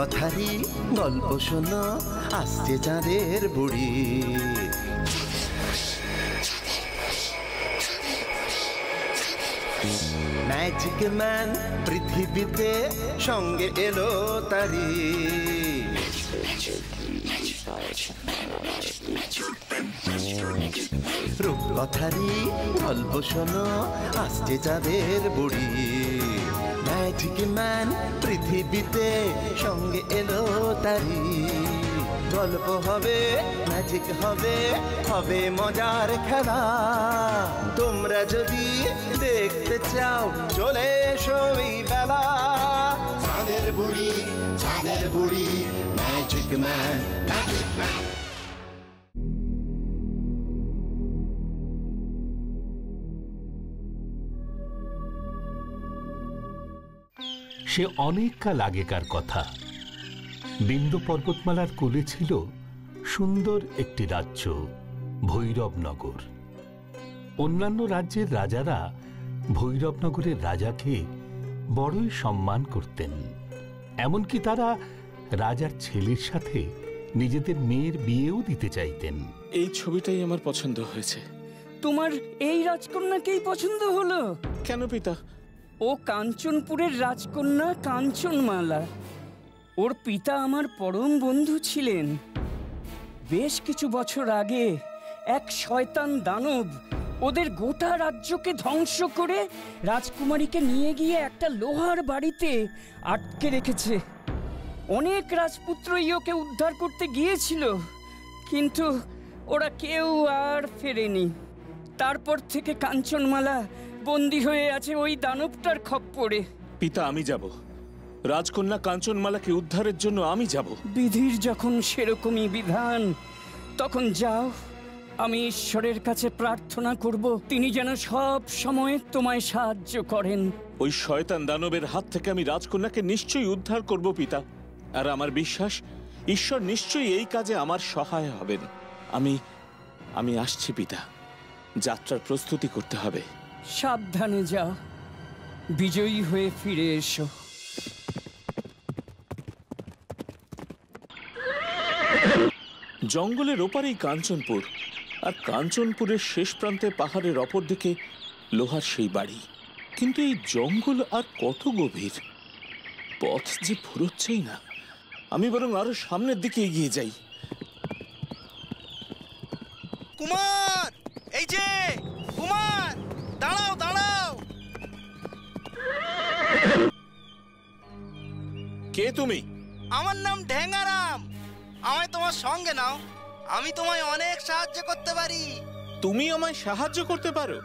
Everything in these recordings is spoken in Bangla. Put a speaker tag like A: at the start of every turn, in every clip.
A: রূপকথারই গল্প শোনো, আসছে চাঁদের বুড়ি। ম্যাজিক ম্যান পৃথিবীতে সঙ্গে এলো তারি। রূপকথারই গল্প শোনো, আসছে চাঁদের বুড়ি। ম্যাজিক ম্যান পৃথিবীতে সঙ্গে এলো তারি। গল্প হবে, ম্যাজিক হবে, হবে মজার খেলা। তোমরা যদি দেখতে চাও চলে এসো এই বেলা। চাঁদের বুড়ি, চাঁদের বুড়ি, ম্যাজিক ম্যান, ম্যাজিক ম্যান।
B: সে অনেক কাল আগেকার কথা। বিন্ধ্য পর্বতমালার কোলে ছিল সুন্দর একটি রাজ্য, ভৈরবনগর। অন্যান্য রাজ্যের রাজারা ভৈরবনগরের রাজাকে বড়ই সম্মান করতেন। এমনকি তারা রাজার ছেলের সাথে নিজেদের মেয়ের বিয়েও দিতে চাইতেন।
C: এই ছবিটাই আমার পছন্দ হয়েছে।
D: তোমার এই রাজকন্যাকেই পছন্দ হলো?
C: কেন পিতা?
D: ও কাঞ্চনপুরের রাজকন্যা কাঞ্চনমালা। ওর পিতা আমার পরম বন্ধু ছিলেন। বেশ কিছু বছর আগে এক শয়তান দানব ওদের গোটা রাজ্যকে ধ্বংস করে রাজকুমারীকে নিয়ে গিয়ে একটা লোহার বাড়িতে আটকে রেখেছে। অনেক রাজপুত্রই ওকে উদ্ধার করতে গিয়েছিল, কিন্তু ওরা কেউ আর ফেরেনি। তারপর থেকে কাঞ্চনমালা বন্দী হয়ে আছে ওই দানবটার খপ্পরে।
C: পিতা, আমি যাব। রাজকন্যা কাঞ্চনমালাকে উদ্ধারের জন্য আমি যাব।
D: বিধির যখন সেরকমই বিধান, তখন যাও। আমি ঈশ্বরের কাছে প্রার্থনা করব তিনি যেন সব সময় তোমায় সাহায্য করেন।
C: ওই শয়তান দানবের হাত থেকে আমি রাজকন্যাকে নিশ্চয়ই উদ্ধার করব পিতা। আর আমার বিশ্বাস ঈশ্বর নিশ্চয়ই এই কাজে আমার সহায় হবেন। আমি আসছি পিতা। যাত্রার প্রস্তুতি করতে হবে।
D: সাবধানে যাও, বিজয়ী হয়ে ফিরে এসো।
C: জঙ্গলের ওপারেই কাঞ্চনপুর, আর কাঞ্চনপুরের শেষ প্রান্তে পাহাড়ের অপর দিকে লোহার সেই বাড়ি। কিন্তু এই জঙ্গল আর কত গভীর, পথ যে ফুরোচ্ছেই না। আমি বরং আরো সামনের দিকে এগিয়ে যাই।
E: কুমার, এই যে কুমার, দাঁড়াও দাঁড়াও।
C: কে তুমি?
E: আমার নাম ঢেঙ্গারাম। আমায় তোমার সঙ্গে নাও, আমি তোমায় অনেক সাহায্য করতে পারি।
C: তুমি আমায় সাহায্য করতে পারো?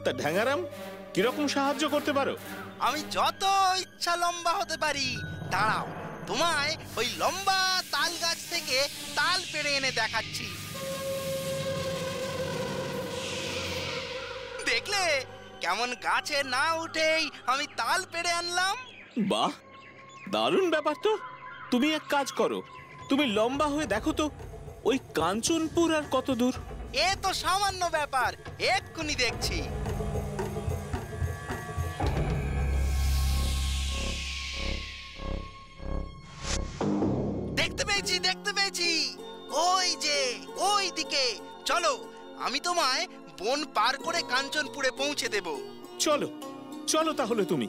C: তা ঢ্যাঙ্গারাম, কিরকম সাহায্য করতে পারো?
E: আমি যত ইচ্ছা লম্বা হতে পারি। দাঁড়াও, তোমায় ওই লম্বা তাল গাছ থেকে তাল পেড়ে এনে দেখাচ্ছি। দেখলে কেমন গাছে না উঠেই আমি তাল পেড়ে আনলাম?
C: বাহ, দারুণ ব্যাপার তো। তুমি এক কাজ করো, তুমি লম্বা হয়ে দেখো তো ওই কাঞ্চনপুর আর কত দূর।
E: এ তো সামান্য ব্যাপার, এক্ষুনি দেখছি। দেখতে পেয়েছি, দেখতে পেয়েছি। ওই যে ওই দিকে। চলো, আমি তোমায় বন পার করে কাঞ্চনপুরে পৌঁছে দেব।
C: চলো চলো তাহলে। তুমি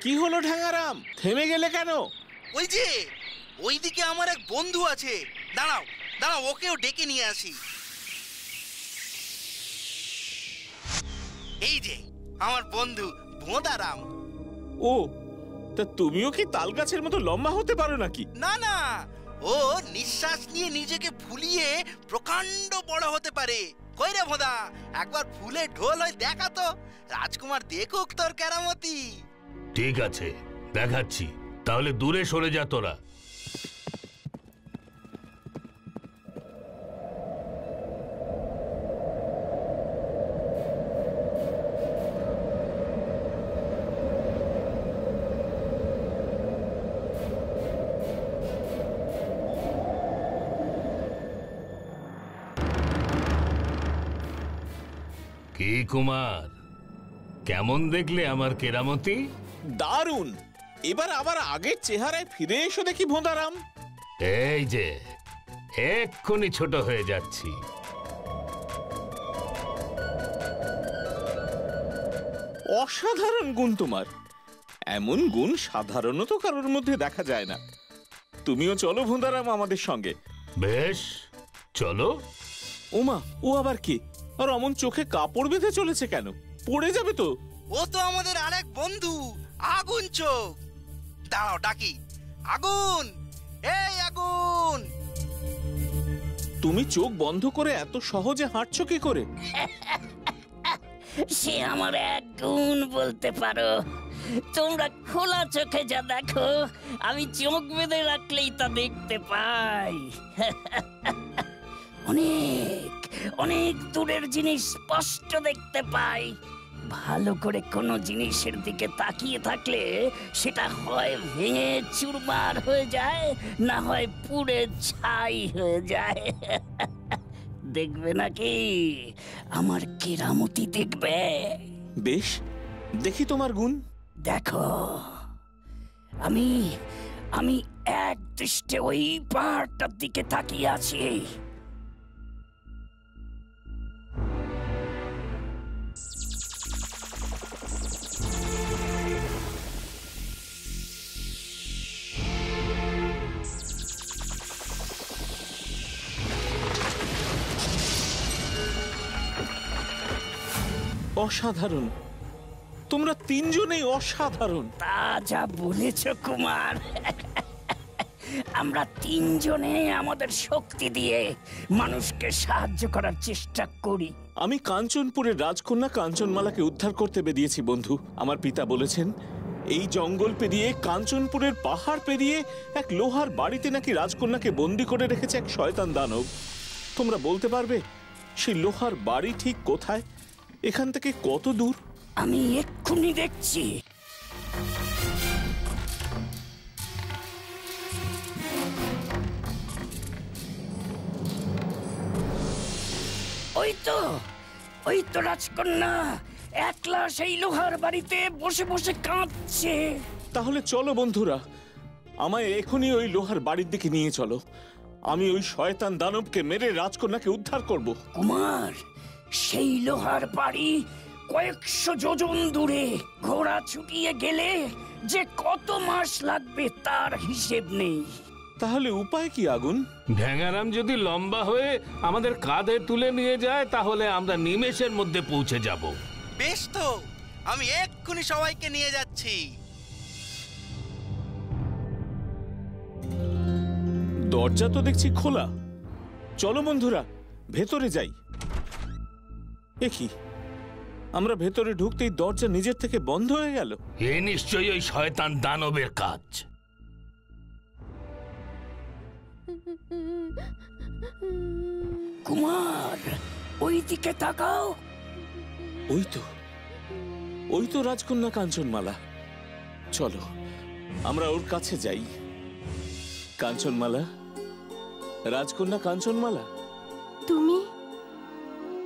C: কি হলো ঢ্যাঙ্গারাম, থেমে গেলে কেন?
E: ওই যে ওইদিকে আমার এক বন্ধু আছে। দাঁড়াও দাঁড়াও, ওকেও ডেকে নিয়ে আসি। এই যে আমার বন্ধু ভোঁদারাম।
C: ও, তা তুমিও কি তাল গাছের মতো লম্বা হতে পারো নাকি?
E: না না, ও নিঃশ্বাস নিয়ে নিজেকে ফুলিয়ে প্রকাণ্ড বড় হতে পারে। কই রে ভোঁদা, একবার ফুলে ঢোল হয়ে দেখা তো। রাজকুমার দেখুক তোর কেরামতি।
B: ঠিক আছে, দেখাচ্ছি। তাহলে দূরে সরে যা তোরা। কি কুমার, কেমন দেখলে আমার কেরামতি?
C: দারুণ! এবার আবার আগের চেহারায় ফিরে এসো দেখি ভোঁদারাম।
B: এই যে এক্ষুনি ছোট হয়ে যাচ্ছি।
C: অসাধারণ গুণ তোমার। এমন গুণ সাধারণত কারোর মধ্যে দেখা যায় না। তুমিও চলো ভোঁদারাম আমাদের সঙ্গে।
B: বেশ, চলো।
C: ওমা, ও আবার কি? আর অমন চোখে কাপড় বেঁধে চলেছে কেন? পড়ে যাবে তো।
E: ও তো আমাদের আরেক বন্ধু আগুন চোখ। দাঁড়াও ডাকি, আগুন, এই আগুন।
C: তুমি চোখ বন্ধ করে এত সহজে হাঁটছো কি করে?
D: সে আমার এক গুণ বলতে পারো। তোমরা খোলা চোখে যা দেখো, আমি চোখ বেঁধে রাখলেই তা দেখতে পাই। অনেক অনেক দূরের জিনিস স্পষ্ট দেখতে পাই। ভালো করে কোনো জিনিসের দিকে তাকিয়ে থাকলে সেটা হয় ভেঙে চুরমার হয়ে যায়, না হয় পুড়ে ছাই হয়ে যায়। দেখবে নাকি? আমার কেরামতি দেখবে?
C: বেশ, দেখি তোমার গুণ।
D: দেখো, আমি আমি এক দৃষ্টে ওই পাহাড়টার দিকে তাকিয়ে আছি।
C: অসাধারণ! তোমরা তিনজনেই অসাধারণ।
D: তা যা বলেছ কুমার। আমরা তিনজনে আমাদের শক্তি দিয়ে মানুষকে সাহায্য করার চেষ্টা করি।
C: আমি কাঞ্চনপুরের রাজকন্যা কাঞ্চনমালাকে উদ্ধার করতে বেরিয়েছি বন্ধু। আমার পিতা বলেছেন এই জঙ্গল পেরিয়ে কাঞ্চনপুরের পাহাড় পেরিয়ে এক লোহার বাড়িতে নাকি রাজকন্যাকে বন্দি করে রেখেছে এক শয়তান দানব। তোমরা বলতে পারবে সেই লোহার বাড়ি ঠিক কোথায়? এখান থেকে কত দূর?
D: আমি এক্ষুনি দেখছি। ওই তো রাজকন্যা একলা সেই লোহার বাড়িতে বসে বসে কাঁদছে।
C: তাহলে চলো বন্ধুরা, আমায় এখনই ওই লোহার বাড়ির দিকে নিয়ে চলো। আমি ওই শয়তান দানবকে মেরে রাজকন্যাকে উদ্ধার করব।
D: কুমার, সেই লোহার বাড়ি কয়েকশো যোজন দূরে। ঘোড়া ছুটিয়ে গেলে যে কত মাস লাগবে তার হিসেব নেই।
C: তাহলে উপায় কি আগুন?
B: ঢ্যাঙারাম যদি লম্বা হয়ে আমাদের কাঁধে তুলে নিয়ে যায় তাহলে আমরা নিমেষের মধ্যে পৌঁছে যাব।
E: বেশ তো, আমি এক্ষুনি সবাইকে নিয়ে যাচ্ছি।
C: দরজা তো দেখছি খোলা। চলো বন্ধুরা, ভেতরে যাই। দেখি, আমরা ভেতরে ঢুকতেই দরজা নিজের থেকে বন্ধ হয়ে গেল।
B: এ নিশ্চয়ই ওই শয়তান দানবের কাজ।
D: কুমার, ওই দিকে তাকাও।
C: ওই তো রাজকন্যা কাঞ্চনমালা। চলো আমরা ওর কাছে যাই। কাঞ্চনমালা, রাজকন্যা কাঞ্চনমালা।
F: তুমি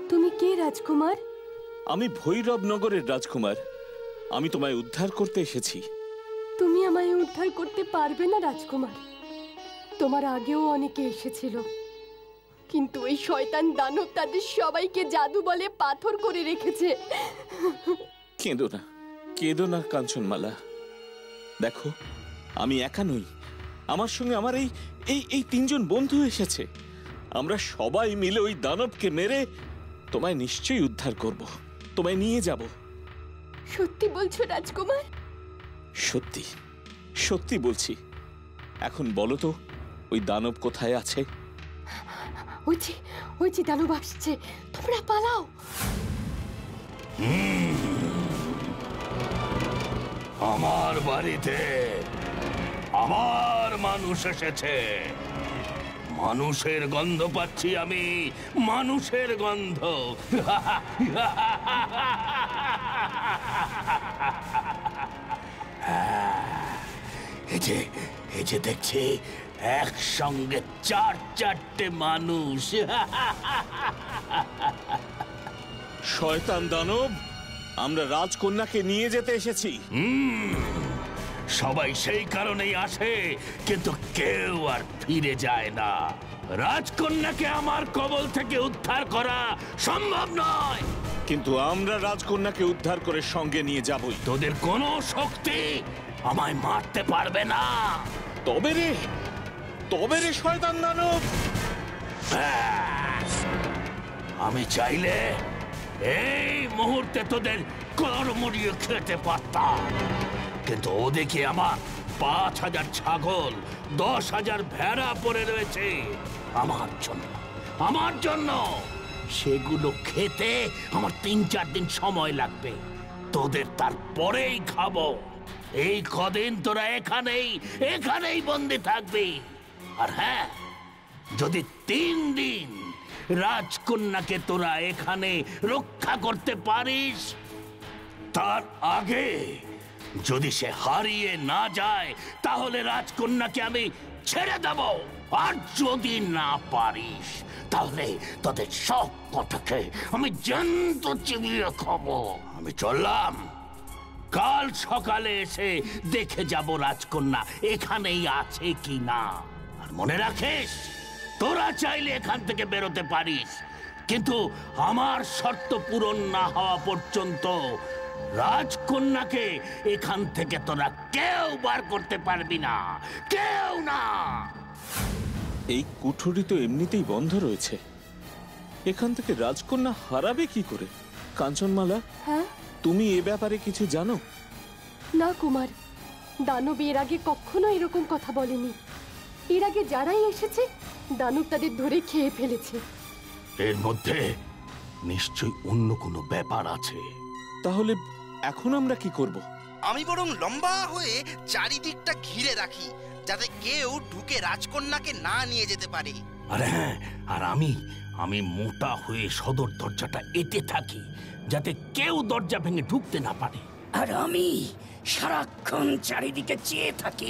F: তুমি কে রাজকুমার?
C: আমি ভৈরবনগরের রাজকুমার। আমি তোমায় উদ্ধার করতে এসেছি।
F: তুমি আমায় উদ্ধার করতে পারবে না রাজকুমার। তোমার আগেও অনেকে এসেছিল, কিন্তু ওই শয়তান দানব তাদের সবাইকে জাদু বলে পাথর করে রেখেছে।
C: কেঁদো না কাঞ্চনমালা। দেখো, আমি একা নই। আমার সঙ্গে আমার এই তিনজন বন্ধু এসেছে। আমরা সবাই মিলে ওই দানবকে মেরে তোমায় নিশ্চয়ই উদ্ধার করব, তোমায় নিয়ে যাব।
F: সত্যি বলছো রাজকুমার?
C: সত্যি সত্যি বলছি। এখন বলো তো, ওই দানব কোথায় আছে?
F: ওই যে দানব আসছে, তোমরা পালাও।
B: আমার বাড়িতে আবার মানুষ এসেছে। মানুষের গন্ধ পাচ্ছি আমি, মানুষের গন্ধ। এই যে দেখছি একসঙ্গে চারটে মানুষ।
C: শয়তান দানব, আমরা রাজকন্যাকে নিয়ে যেতে এসেছি।
B: সবাই সেই কারণেই আসে, কিন্তু কেউ আর ফিরে যায় না। রাজকন্যাকে আমার কবল থেকে উদ্ধার করা সম্ভব নয়।
C: কিন্তু আমরা রাজকন্যাকে উদ্ধার করে সঙ্গে নিয়ে যাবই।
B: তোদের কোনো শক্তি আমায় মারতে পারবে না।
C: তবে রে শয়তান দানব,
B: আমি চাইলে এই মুহূর্তে তোদের করমরিয়ে খেতে পারতাম, কিন্তু ওদিকে আমার ৫,০০০ ছাগল, ১০,০০০ ভেড়া পড়ে রয়েছে আমার জন্য। সেগুলো খেতে আমার ৩-৪ দিন সময় লাগবে। তোদের তারপরেই খাবো। এই কদিন তোরা এখানেই বন্দি থাকবি। আর হ্যাঁ, যদি ৩ দিন রাজকন্যাকে তোরা এখানে রক্ষা করতে পারিস, তার আগে যদি সে হারিয়ে না যায়, তাহলে রাজকন্যাকে আমি ছেড়ে দেব। আর যদি না পারিস, তাহলে তোদের সব কথাকে আমি জ্যান্ত চিবিয়ে খাবো। আমি চললাম। কাল সকালে এসে দেখে যাব রাজকন্যা এখানেই আছে কি না। আর মনে রাখিস, তোরা চাইলে এখান থেকে বেরোতে পারিস, কিন্তু আমার শর্ত পূরণ না হওয়া পর্যন্ত রাজকন্যাকে এখান থেকে তোরা কেউ বার করতে পারবি না, কেউ না।
C: এই কুঠুরি তো এমনিতেই বন্ধ রয়েছে, এখান থেকে রাজকন্যা হারাবে কি করে? কাঞ্চনমালা,
F: হ্যাঁ?
C: তুমি এ ব্যাপারে কিছু জানো?
F: না কুমার, দানব এর আগে কখনো এরকম কথা বলেনি। এর আগে যারাই এসেছে, দানব তাদের ধরে খেয়ে ফেলেছে।
B: এর মধ্যে নিশ্চয়ই অন্য কোনো ব্যাপার আছে।
C: তাহলে এখন আমরা কি করব?
E: আমি বরং লম্বা হয়ে চারিদিকটা ঘিরে রাখি, যাতে কেউ ঢুকে রাজকন্যাকে না নিয়ে যেতে পারে।
B: আরে হ্যাঁ, আর আমি মোটা হয়ে সদর দরজাটা এঁটে থাকি, যাতে কেউ দরজা ভেঙে ঢুকতে না পারে।
D: আর আমি সারাক্ষণ চারিদিকে চেয়ে থাকি,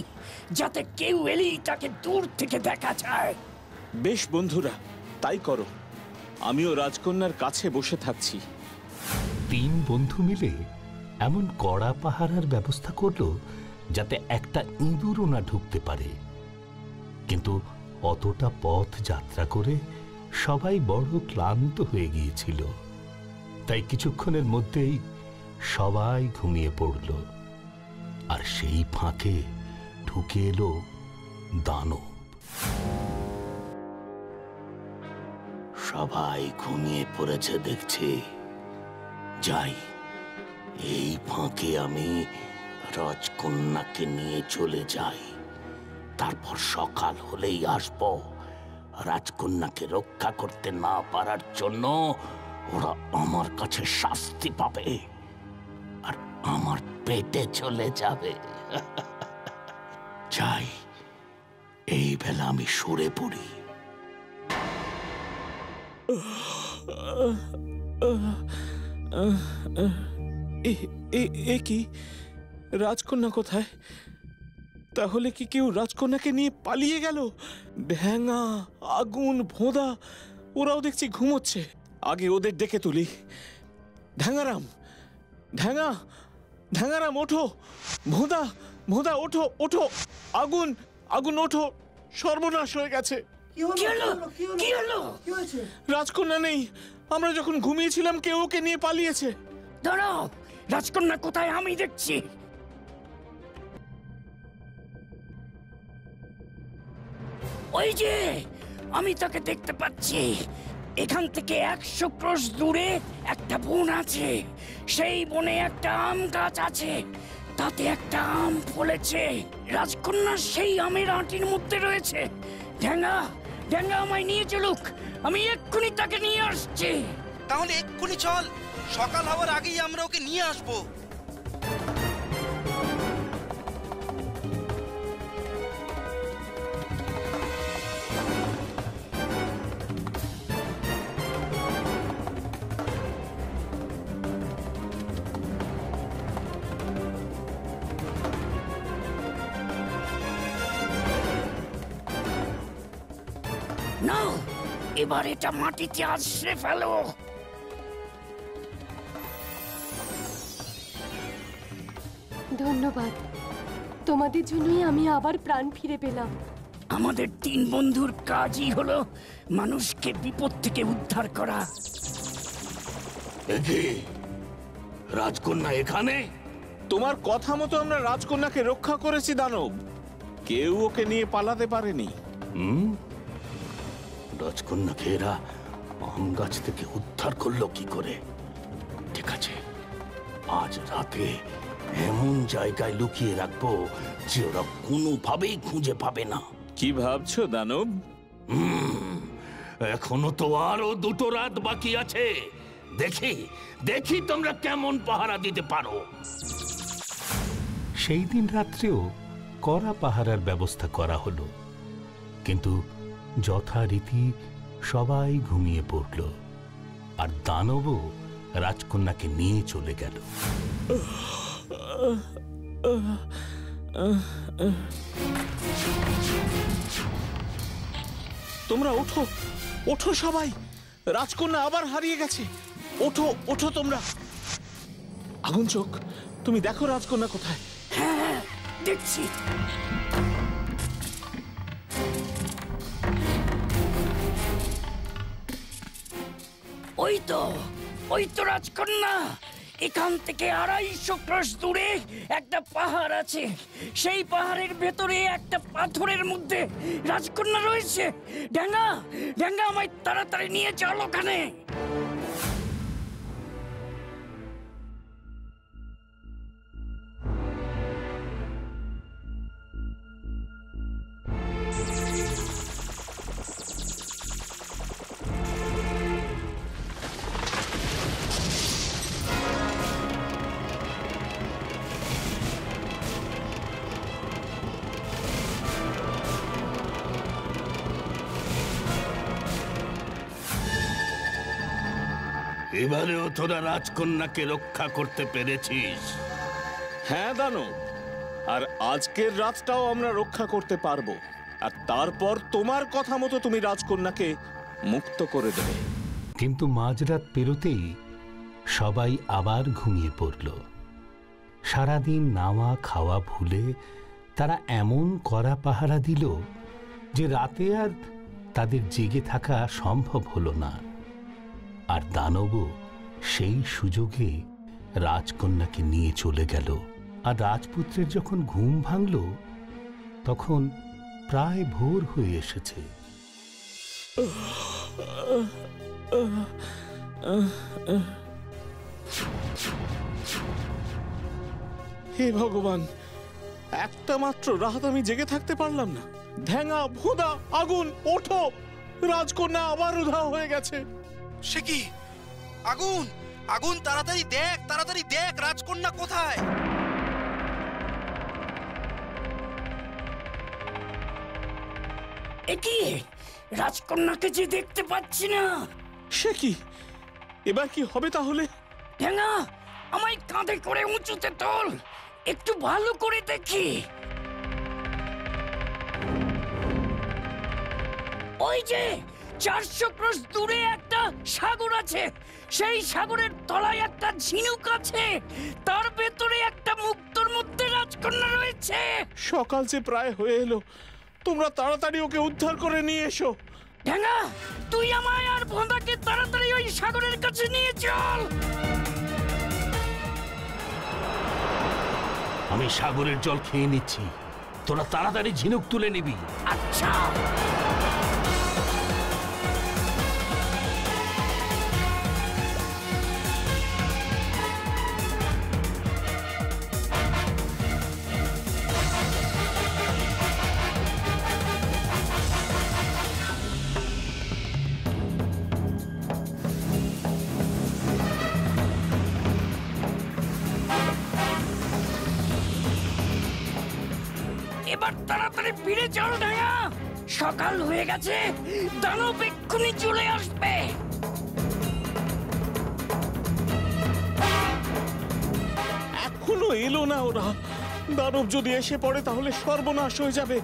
D: যাতে কেউ এলেই তাকে দূর থেকে দেখা যায়।
C: বেশ বন্ধুরা, তাই করো। আমিও রাজকন্যার কাছে বসে থাকছি।
B: ৩ বন্ধু মিলে এমন কড়া পাহারার ব্যবস্থা করলো যাতে একটা ইঁদুরও না ঢুকতে পারে। কিন্তু অতটা পথ যাত্রা করে সবাই বড় ক্লান্ত হয়ে গিয়েছিল, তাই কিছুক্ষণের মধ্যেই সবাই ঘুমিয়ে পড়ল। আর সেই ফাঁকে ঢুকে এলো দানব। সবাই ঘুমিয়ে পড়েছে দেখছি। যাই, এই ফাঁকে আমি রাজকন্যাকে নিয়ে চলে যাই। তারপর সকাল হলেই আসব। রাজকন্যাকে রক্ষা করতে না পারার জন্য ওরা আমার কাছে শাস্তি পাবে, আর আমার পেটে চলে যাবে। যাই, এই বেলা আমি সরে পড়ি।
C: এ কি? রাজকন্যা কোথায়? তাহলে কি কেউ রাজকন্যাকে নিয়ে পালিয়ে গেল? ঢ্যাঙা, আগুন, ভোঁদা ওরাও দেখছি ঘুমোচ্ছে। আগে ওদের ডেকে তুলি। ঢ্যাঙারাম ওঠো। ভোঁদা ওঠো। আগুন ওঠো। সর্বনাশ হয়ে গেছে। রাজকন্যা নেই। আমরা যখন ঘুমিয়েছিলাম কেউ ওকে নিয়ে পালিয়েছে।
D: দাঁড়াও, রাজকন্যা কোথায় আমি দেখছি। ওই যে, আমি তাকে দেখতে পাচ্ছি। এখান থেকে ১০০ ক্রোশ দূরে একটা বন আছে। সেই বনে একটা আম গাছ আছে, তাতে একটা আম ফলেছে। রাজকন্যা সেই আমের আঁটির মধ্যে রয়েছে। ঢ্যাঙা আমায় নিয়ে চলুক, আমি এক্ষুনি তাকে নিয়ে আসছি।
E: তাহলে এক্ষুনি চল, সকাল হওয়ার আগেই আমরা ওকে নিয়ে আসবো।
D: নাও, এবার এটা মাটিতে আছড়ে ফেলো।
F: ধন্যবাদ, তোমাদের জন্যই আমি আবার প্রাণ ফিরে পেলাম।
D: আমাদের 3 বন্ধুর কাজই হলো মানুষকে বিপদ থেকে উদ্ধার করা।
B: একে রাজকন্যা এখানে?
C: তোমার কথা মতো আমরা রাজকন্যাকে রক্ষা করেছি দানব, কেউ ওকে নিয়ে পালাতে পারেনি।
B: রাজকন্যাকে এরা আম গাছ থেকে উদ্ধার করলো কি করে? ঠিক আছে, আজ রাতে এমন জায়গায় লুকিয়ে রাখবো যে ওরা কোনোভাবেই খুঁজে পাবে না।
C: কি ভাবছো দানব?
B: এখনো তো আরো 2টো রাত বাকি আছে। দেখি দেখি তোমরা কেমন পাহারা দিতে পারো।
G: সেই দিন রাত্রেও কড়া পাহারার ব্যবস্থা করা হলো, কিন্তু যথারীতি সবাই ঘুমিয়ে পড়ল, আর দানবও রাজকন্যাকে নিয়ে চলে গেল।
C: তোমরা ওঠো, ওঠো সবাই, রাজকন্যা আবার হারিয়ে গেছে। ওঠো ওঠো তোমরা। আগুন চোখ, তুমি দেখো রাজকন্যা কোথায়?
D: হ্যাঁ, দেখছি। ওই তো রাজকন্যা। এখান থেকে 250 ক্রোশ দূরে একটা পাহাড় আছে। সেই পাহাড়ের ভেতরে একটা পাথরের মধ্যে রাজকন্যা রয়েছে। ড্যাঙ্গা ড্যাঙ্গা, আমায় তাড়াতাড়ি নিয়ে চল ওখানে।
B: এবারেও তোরা রাজকন্যাকে রক্ষা করতে পেরেছিস?
C: হ্যাঁ দানব, আর আজকের রাতটাও আমরা রক্ষা করতে পারবো। আর তারপর তোমার কথা মতো তুমি রাজকন্যাকে মুক্ত করে দেবে।
G: কিন্তু মাঝরাত পেরোতেই সবাই আবার ঘুমিয়ে পড়ল। সারাদিন নাওয়া খাওয়া ভুলে তারা এমন কড়া পাহারা দিল যে রাতে আর তাদের জেগে থাকা সম্ভব হলো না। আর দানবও সেই সুযোগে রাজকন্যাকে নিয়ে চলে গেল। আর রাজপুত্রের যখন ঘুম ভাঙল তখন প্রায় ভোর হয়ে এসেছে।
C: হে ভগবান, একটা মাত্র রাত আমি জেগে থাকতে পারলাম না। ধ্যাঙা, ভোদা, আগুন, ওঠো, রাজকন্যা আবার উধাও হয়ে গেছে।
E: সে কি? আগুন আগুন, তাড়াতাড়ি দেখ, তাড়াতাড়ি দেখ, রাজকন্যা কোথায়?
D: একি রাজকন্যাকে যে দেখতে পাচ্ছি না।
C: সে কি? এবার কি হবে তাহলে?
D: ঠেঙ্গা, আমায় কাঁধে করে উঁচুতে তোল, একটু ভালো করে দেখি। ওই যে 400 ক্রোশ দূরে একটা সাগর আছে। সেই সাগরের তলায় একটা ঝিনুক আছে, তার ভেতরে একটা মুক্তোর মধ্যে রাজকন্যা রয়েছে।
C: সকাল যে প্রায় হয়ে এলো, তোমরা তাড়াতাড়ি ওকে উদ্ধার করে নিয়ে এসো।
D: ঠেঙ্গা, তুই আমায় আর ভোঁদাকে তাড়াতাড়ি ওই সাগরের কাছে নিয়ে চল।
B: আমি সাগরের জল খেয়ে নিচ্ছি, তোরা তাড়াতাড়ি ঝিনুক তুলে নিবি।
D: আচ্ছা। এবার তাড়াতাড়ি ফিরে চল ঢায়া, সকাল হয়ে গেছে, দানব এক্ষুনি চলে আসবে।
C: এখনো এলো না ওরা। দানব যদি এসে পড়ে তাহলে সর্বনাশ হয়ে যাবে।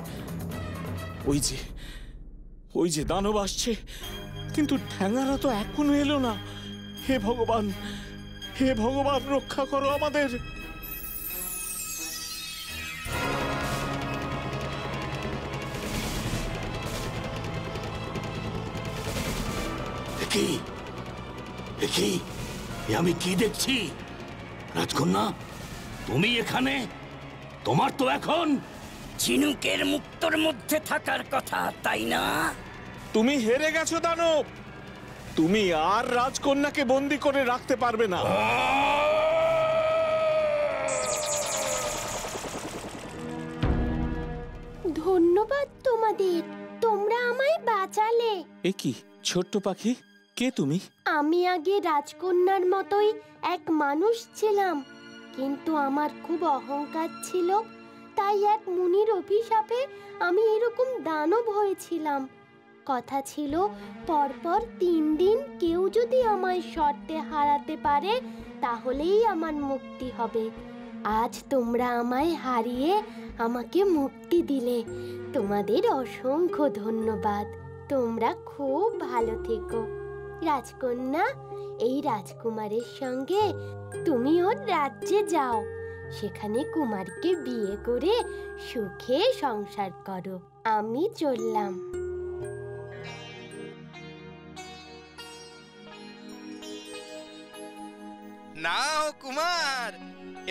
C: ওই যে দানব আসছে, কিন্তু ঠ্যাঙারা তো এখনো এলো না। হে ভগবান, হে ভগবান, রক্ষা করো আমাদের।
B: কি আমি কি দেখছি? রাজকন্যা, তুমি এখানে? তোমার তো এখন
D: ঝিনুকের মুক্তোর মধ্যে থাকার কথা, তাই না?
C: তুমি হেরে গেছো দানব। তুমি আর রাজকন্যাকে বন্দি করে রাখতে পারবে না।
F: ধন্যবাদ তোমাদের, তোমরা আমায় বাঁচালে।
C: এ কি ছোট্ট পাখি, কে তুমি?
F: আমি আগে রাজকন্যার মতোই এক মানুষ ছিলাম, কিন্তু আমার খুব অহংকার ছিল, তাই এক মুনির অভিশাপে আমি এরকম দানব হয়েছিলাম। কথা ছিল পরপর 3 দিন কেউ যদি আমায় শর্তে হারাতে পারে তাহলেই আমার মুক্তি হবে। আজ তোমরা আমায় হারিয়ে আমাকে মুক্তি দিলে, তোমাদের অসংখ্য ধন্যবাদ। তোমরা খুব ভালো থেকো। রাজকন্যা, এই রাজকুমারের সঙ্গে তুমি ওর রাজ্যে যাও, সেখানে কুমারকে বিয়ে করে সুখে সংসার করো। আমি চললাম।
E: নাও কুমার,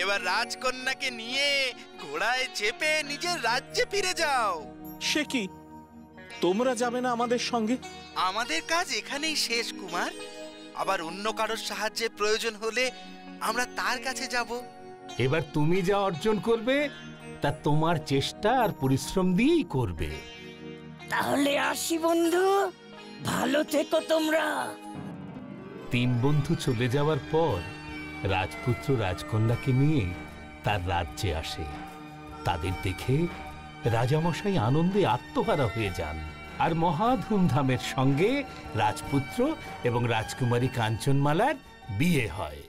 E: এবার রাজকন্যাকে নিয়ে ঘোড়ায় চেপে নিজের রাজ্যে ফিরে যাও।
C: সে কি, তোমরা যাবে না আমাদের সঙ্গে?
E: আমাদের কাজ এখানেই শেষ কুমার। আবার অন্য কারোর সাহায্যের প্রয়োজন হলে আমরা তার কাছে যাব।
G: এবার তুমি যা অর্জন করবে তা তোমার চেষ্টা আর পরিশ্রম দিয়েই করবে।
D: তাহলে আসি বন্ধু, ভালো থেকো তোমরা।
G: 3 বন্ধু চলে যাওয়ার পর রাজপুত্র রাজকন্যাকে নিয়ে তার রাজ্যে আসে। তাদের দেখে রাজামশাই আনন্দে আত্মহারা হয়ে যান, আর মহা ধুমধামের সঙ্গে রাজপুত্র এবং রাজকুমারী কাঞ্চনমালার বিয়ে হয়।